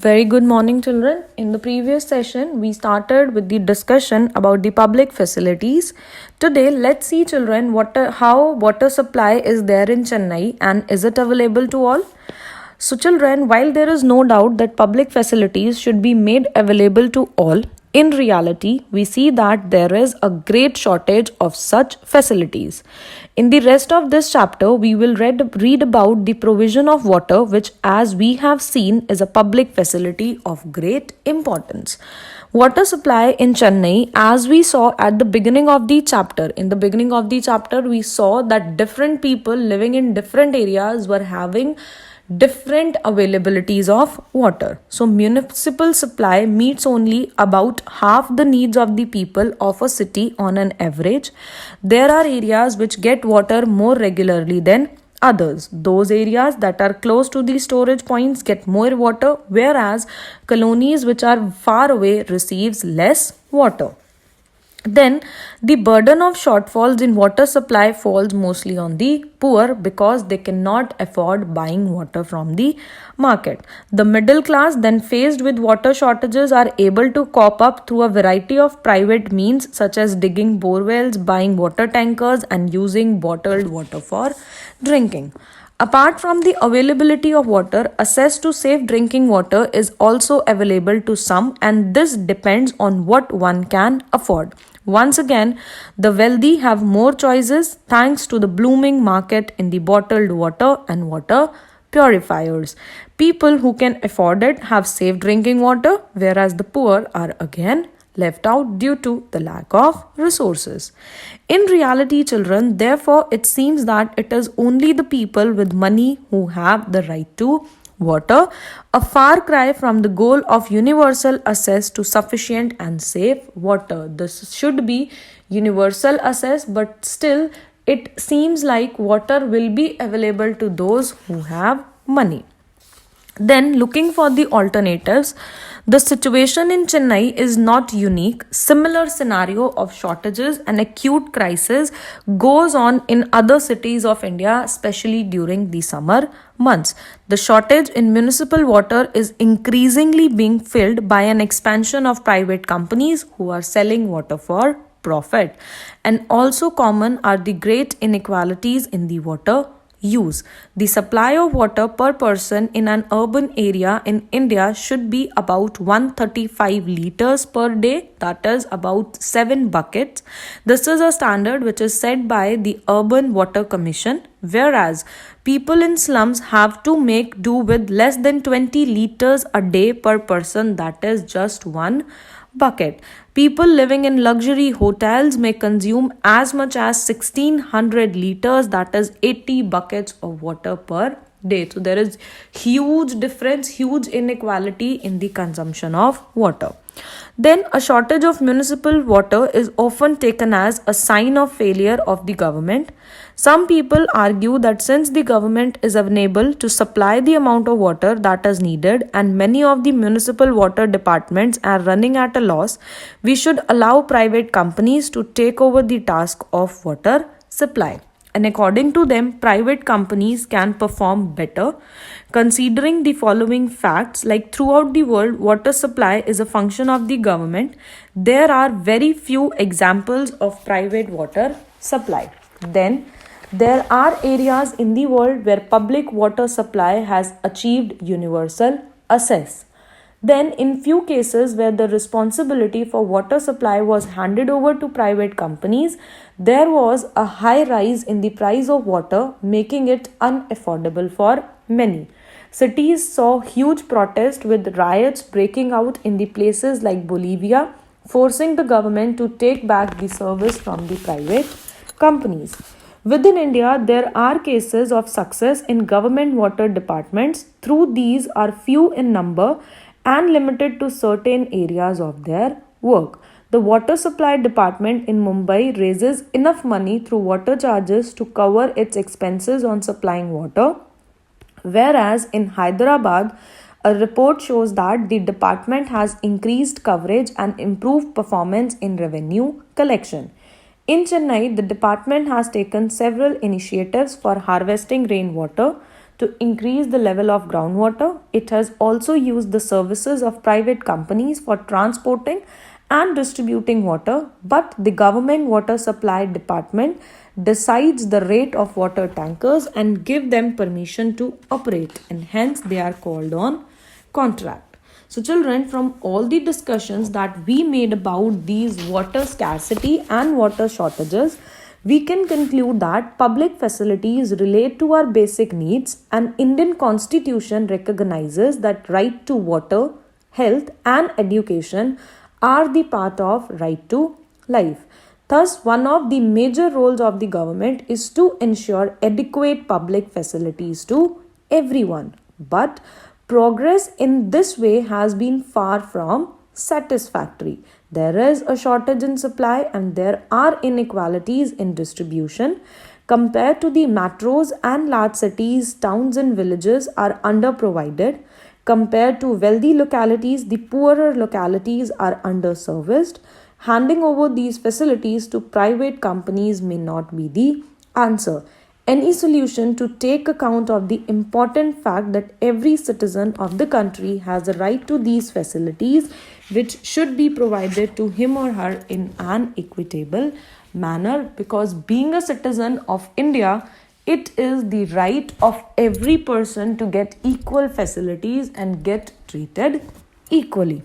Very good morning, children. In the previous session, we started with the discussion about the public facilities. Today, let's see, children, how water supply is there in Chennai and is it available to all? So, children, while there is no doubt that public facilities should be made available to all, in reality, we see that there is a great shortage of such facilities. In the rest of this chapter, we will read about the provision of water, which, as we have seen, is a public facility of great importance. Water supply in Chennai, as we saw at the beginning of the chapter, we saw that different people living in different areas were having different availabilities of water. So, municipal supply meets only about half the needs of the people of a city on an average. There are areas which get water more regularly than others. Those areas that are close to the storage points get more water, whereas colonies which are far away receives less water. Then the burden of shortfalls in water supply falls mostly on the poor because they cannot afford buying water from the market. The middle class, then faced with water shortages, are able to cope up through a variety of private means such as digging bore wells, buying water tankers, and using bottled water for drinking. Apart from the availability of water, access to safe drinking water is also available to some, and this depends on what one can afford. Once again, the wealthy have more choices thanks to the blooming market in the bottled water and water purifiers. People who can afford it have safe drinking water, whereas the poor are again left out due to the lack of resources. In reality, children, therefore, it seems that it is only the people with money who have the right to water, a far cry from the goal of universal access to sufficient and safe water. This should be universal access, but still, it seems like water will be available to those who have money. Then, looking for the alternatives, the situation in Chennai is not unique. Similar scenario of shortages and acute crisis goes on in other cities of India, especially during the summer months. The shortage in municipal water is increasingly being filled by an expansion of private companies who are selling water for profit. And also common are the great inequalities in the water use. The supply of water per person in an urban area in India should be about 135 liters per day, that is about 7 buckets. This is a standard which is set by the Urban Water Commission, whereas people in slums have to make do with less than 20 liters a day per person, that is just 1 bucket. People living in luxury hotels may consume as much as 1600 liters, that is 80 buckets of water per day. So there is huge difference, huge inequality in the consumption of water. Then a shortage of municipal water is often taken as a sign of failure of the government. Some people argue that since the government is unable to supply the amount of water that is needed and many of the municipal water departments are running at a loss, we should allow private companies to take over the task of water supply. And according to them, private companies can perform better. Considering the following facts, like throughout the world, water supply is a function of the government. There are very few examples of private water supply. Then, there are areas in the world where public water supply has achieved universal access. Then, in few cases where the responsibility for water supply was handed over to private companies, there was a high rise in the price of water, making it unaffordable for many. Cities saw huge protest with riots breaking out in the places like Bolivia, forcing the government to take back the service from the private companies. Within India, there are cases of success in government water departments. Through these are few in number and limited to certain areas of their work. The water supply department in Mumbai raises enough money through water charges to cover its expenses on supplying water, whereas in Hyderabad, a report shows that the department has increased coverage and improved performance in revenue collection. In Chennai, the department has taken several initiatives for harvesting rainwater. to increase the level of groundwater. It has also used the services of private companies for transporting and distributing water, but the government water supply department decides the rate of water tankers and give them permission to operate, and hence they are called on contract. So children, from all the discussions that we made about these water scarcity and water shortages, we can conclude that public facilities relate to our basic needs, and Indian constitution recognizes that right to water, health and education are the part of right to life. Thus, one of the major roles of the government is to ensure adequate public facilities to everyone. But progress in this way has been far from satisfactory. There is a shortage in supply and there are inequalities in distribution. Compared to the metros and large cities, towns and villages are underprovided. Compared to wealthy localities, the poorer localities are underserviced. Handing over these facilities to private companies may not be the answer. Any solution to take account of the important fact that every citizen of the country has a right to these facilities, which should be provided to him or her in an equitable manner, because being a citizen of India, it is the right of every person to get equal facilities and get treated equally.